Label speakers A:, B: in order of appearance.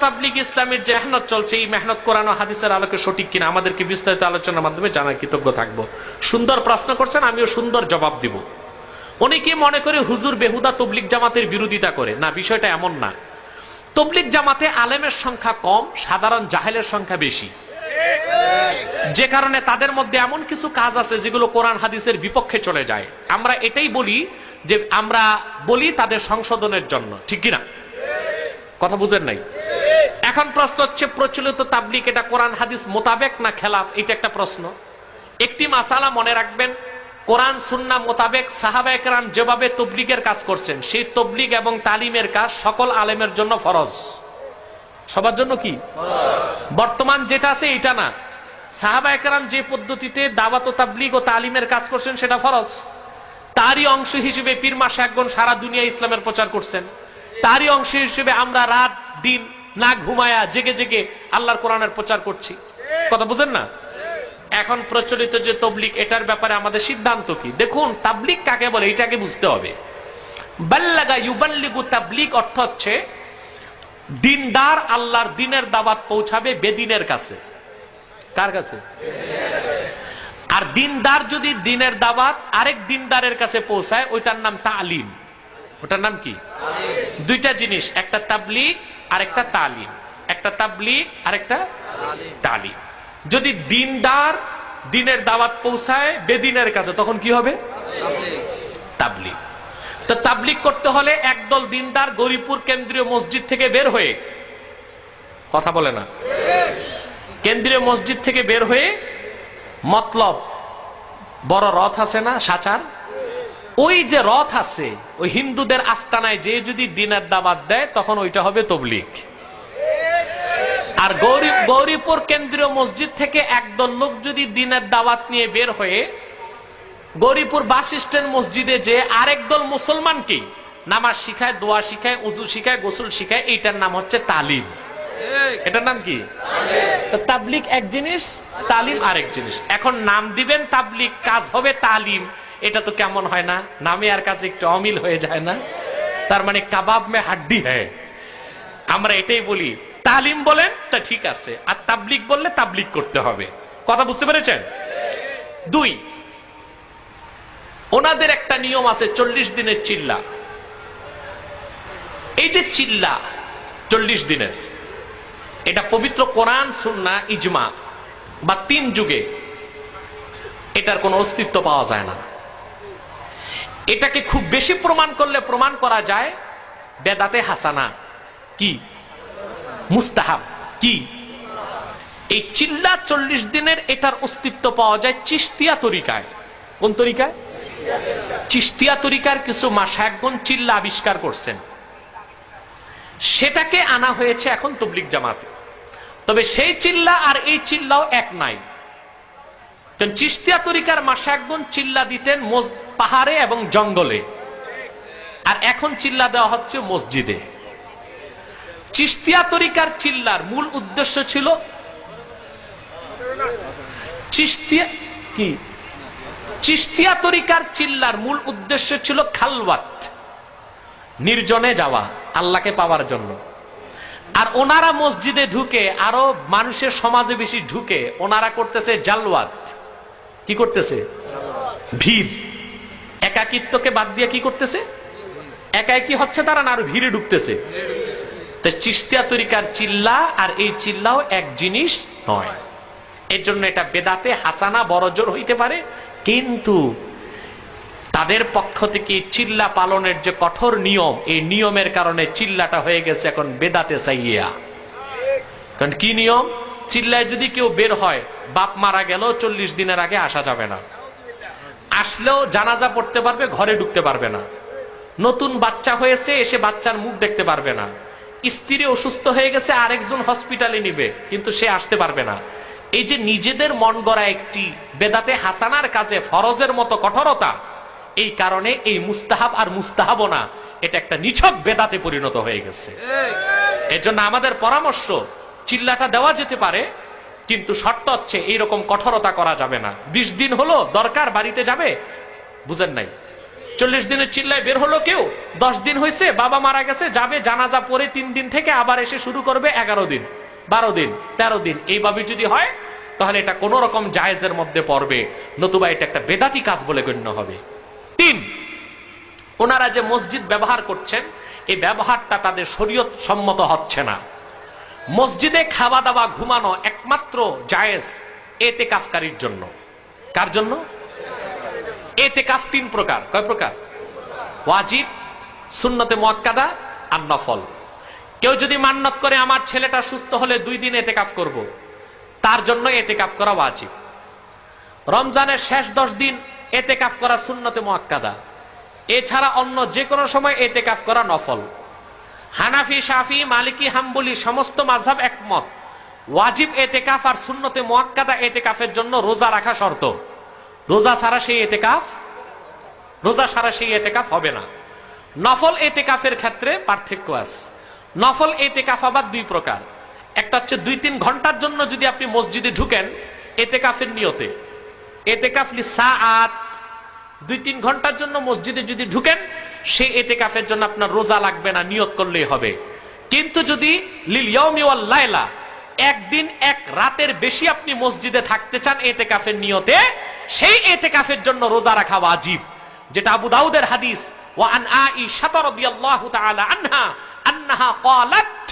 A: তাবলীগ ইসলামের যে মেহনত চলছে, এই মেহনত কোরআন ও হাদিসের আলোকে সঠিক কিনা আমাদেরকে বিস্তারিত আলোচনার মাধ্যমে জানার কৃতজ্ঞ থাকবো। সুন্দর প্রশ্ন করছেন, আমিও সুন্দর জবাব দিব। অনেকে মনে করে হুজুর বেহুদা তবলীগ জামাতের বিরোধিতা করে। না, বিষয়টা এমন না। তবলীগ জামাতে আলেমের সংখ্যা কম, সাধারণ জাহেলের সংখ্যা বেশি, যে কারণে তাদের মধ্যে এমন কিছু কাজ আছে যেগুলো কোরআন হাদিসের বিপক্ষে চলে যায়। আমরা এটাই বলি যে আমরা বলি তাদের সংশোধনের জন্য, ঠিক কিনা? কথা বুঝেন নাই? এখন প্রশ্ন হচ্ছে, প্রচলিত তাবলীগ এটা কোরআন হাদিস মোতাবেক না খেলাফ? এটা একটা প্রশ্ন। একটি মাসালা মনে রাখবেন, কোরআন সুন্নাহ মোতাবেক সাহাবায়ে কেরাম যেভাবে তবলীগের কাজ করছেন, সেই তবলীগ এবং তালিমের কাজ সকল আলেমের জন্য ফরজ। সবার জন্য কি বর্তমান যেটা আছে এটা না। সাহাবায়ে কেরাম যে পদ্ধতিতে দাওয়াত ও তাবলীগ ও তালিমের কাজ করছেন সেটা ফরজ। তারই অংশ হিসেবে পীর মাশায়েখগণ সারা দুনিয়া ইসলামের প্রচার করছেন। তারই অংশ হিসেবে আমরা রাত দিন না ঘুমায়া জেগে জেগে আল্লাহর কোরআনের প্রচার করছি। কথা বুঝেন না? এখন প্রচলিত যে তবলীগ, এটার ব্যাপারে আমাদের সিদ্ধান্ত কি? দেখুন, তাবলীগ কাকে বলে এটাকে বুঝতে হবে। বাল্লাগা ইউবাল্লিগু তাবলীগ অর্থ হচ্ছে দিনদার আল্লাহর দিনের দাওয়াত পৌঁছাবে বেদিনের কাছে। কার কাছে? আর দিনদার যদি দিনের দাওয়াত আরেক দিনদারের কাছে পৌঁছায়, ওইটার নাম তালিম। ওটার নাম কি? দুইটা জিনিস, একটা তাবলীগ আর একটা তালিম। একটা তাবলীগ আর একটা তালিম। যদি দিনদার দিনের দাওয়াত পৌঁছায় বেদিনের কাছে, তখন কি হবে? তাবলীগ। তো তাবলীগ করতে হলে একদল দিনদার গরিপুর কেন্দ্রীয় মসজিদ থেকে বের হয়ে, কথা বলে না, কেন্দ্রীয় মসজিদ থেকে বের হয়ে, মতলব বড় রথ আছে না সাচার, ওই যে রথ আছে ওই হিন্দুদের আস্তানায় যে যদি দিনের দাওয়াত দেয়, তখন ওইটা হবে তবলীগ। আর গৌরীপুর কেন্দ্রীয় মসজিদ থেকে একদল লোক যদি দিনের দাওয়াত নিয়ে বের হয়ে গৌরীপুর বাস স্ট্যান্ড মসজিদে যে আরেক দল মুসলমানকে নামাজ শিখায়, দোয়া শিখায়, উজু শিখায়, গোসল শিখায়, এইটার নাম হচ্ছে তালিম। এটার নাম কি? তাবলীগ এক জিনিস, তালিম আরেক জিনিস। এখন নাম দিবেন তাবলীগ, কাজ হবে তালিম। এটা তো কেমন হয় না? নামে আর কাছে একটু অমিল হয়ে যায় না? তার মানে কাবাব মে হাড্ডি হ্যায়। আমরা এটাই বলি, তালিম বলেন তা ঠিক আছে, আর তাবলীগ বললে তাবলীগ করতে হবে। কথা বুঝতে পেরেছেন? দুই, ওনাদের একটা নিয়ম আছে 40 দিনের চিল্লা। এই যে চিল্লা 40 দিনের, এটা পবিত্র কোরআন সুন্নাহ ইজমা বা 3 যুগে এটার কোনো অস্তিত্ব পাওয়া যায় না। এটাকে খুব বেশি প্রমাণ করলে প্রমাণ করা যায় বেদাতে হাসানা, কি মুস্তাহাব, কি এই চিল্লা 40 দিনের, এটার অস্তিত্ব পাওয়া যায় চিশতিয়া তরিকায়। কোন তরিকায়? চিশতিয়া তরিকার কিছু মাশায়েখগণ চিল্লা আবিষ্কার করছেন, সেটাকে আনা হয়েছে এখন তবলীগ জামাতে। তবে সেই চিল্লা আর এই চিল্লাও এক নাই। চিশতিয়া তরিকার মাশায়েখগণ চিল্লা দিতেন পাহাড়ে এবং জঙ্গলে, আর এখন চিল্লা দেওয়া হচ্ছে মসজিদে। চিশতিয়া তরিকার চিল্লার মূল উদ্দেশ্য ছিল চিশতিয়া তরিকার চিল্লার মূল উদ্দেশ্য ছিল খালওয়াত, নির্জনে যাওয়া আল্লাহকে পাওয়ার জন্য। আর ওনারা মসজিদে ঢুকে, আরো মানুষের সমাজে বেশি ঢুকে, ওনারা করতেছে জালওয়াত। কি করতেছে? ভিড়। একাকিত্বকে বাদ দিয়ে কি করতেছে? একাকি হচ্ছে তারা, না আরো ভিড়ে ঢুকতেছে। তো চিশতিয়া তরিকার চিল্লা আর এই চিল্লাও এক জিনিস নয়। এর জন্য এটা বেদাতে হাসানা বড় জোর হইতে পারে, কিন্তু তাদের পক্ষ থেকে চিল্লা পালনের যে কঠোর নিয়ম, এই নিয়মের কারণে চিল্লাটা হয়ে গেছে এখন বেদাতে সাইয়্যা। কারণ কি নিয়ম? চিল্লায় যদি কেউ বের হয়, বাপ মারা গেল 40 দিনের আগে আসা যাবে না, আসলেও জানাজা পড়তে পারবে, ঘরে ঢুকতে পারবে না। নতুন বাচ্চা হয়েছে, এসে বাচ্চার মুখ দেখতে পারবে না। স্ত্রী অসুস্থ হয়ে গেছে, আরেকজন হসপিটালে নিবে, কিন্তু সে আসতে পারবে না। এই যে নিজেদের মন গড়া একটি বেদাতে হাসানার কাজে ফরজের মতো কঠোরতা, এই কারণে এই মুস্তাহাব আর মুস্তাহাবনা এটা একটা নিছক বেদাতে পরিণত হয়ে গেছে। এর জন্য আমাদের পরামর্শ, চিল্লাটা দেওয়া যেতে পারে, কিন্তু শর্ত হচ্ছে এইরকম কঠোরতা করা যাবে না। 20 দিন হলো, দরকার বাড়িতে যাবে, বুঝেন নাই? 40 দিনের চিল্লায় বের হলো কেউ, 10 দিন হয়েছে, বাবা মারা গেছে, যাবে জানাজা পড়ে 3 দিন থেকে আবার এসে শুরু করবে 11 দিন, 12 দিন, 13 দিন, এইভাবে যদি হয় তাহলে এটা কোন রকম জায়েজের মধ্যে পড়বে, নতুবা এটা একটা বেদাতি কাজ বলে গণ্য হবে। 3, ওনারা যে মসজিদ ব্যবহার করছেন এই ব্যবহারটা তাদের শরীয়ত সম্মত হচ্ছে না। মসজিদে খাওয়া দাওয়া ঘুমানো একমাত্র জায়েজ এতেকাফকারীর জন্য। কার জন্য? এতেকাফ 3 প্রকার। কয় প্রকার? ওয়াজিব, সুন্নতে মুআক্কাদা আর নফল। কেউ যদি মান্নত করে আমার ছেলেটা সুস্থ হলে 2 দিন এতেকাফ করব, তার জন্য এতেকাফ করা ওয়াজিব। রমজানের শেষ 10 দিন এতেকাফ করা সুন্নতে মুআক্কাদা, এছাড়া অন্য যে কোনো সময় এতেকাফ করা নফল। হানাফি, শাফি, মালিকি, হাম্বলি সমস্ত মাযহাব একমত, ওয়াজিব এতেকাফ আর সুন্নতে মুআক্কাদা এতেকাফের জন্য রোজা রাখা শর্ত। রোজা ছাড়া সেই এতেকাফ হবে না। নফল এতেকাফের ক্ষেত্রে পার্থক্য আছে। নফল এতেকাফ আবার 2 প্রকার। একটা হচ্ছে 2-3 ঘন্টার জন্য যদি আপনি মসজিদে ঢুকেন এতেকাফের নিয়তে, এতেকাফ লিসাআত, 2-3 ঘন্টার জন্য মসজিদে যদি ঢুকেন সেই এতেকাফের জন্য আপনার রোজা লাগবে না, নিয়ত করলেই হবে। কিন্তু যদি লিল ইয়াউমি ওয়াল লাইলা, একদিন এক রাতের বেশি আপনি মসজিদে থাকতে চান এতেকাফের নিয়তে, সেই এতেকাফের জন্য রোজা রাখা ওয়াজিব, যেটা আবু দাউদের হাদিস। ওয়া আন আয়েশা রাদিয়াল্লাহু তাআলা আনহা আন্নাহা ক্বালাত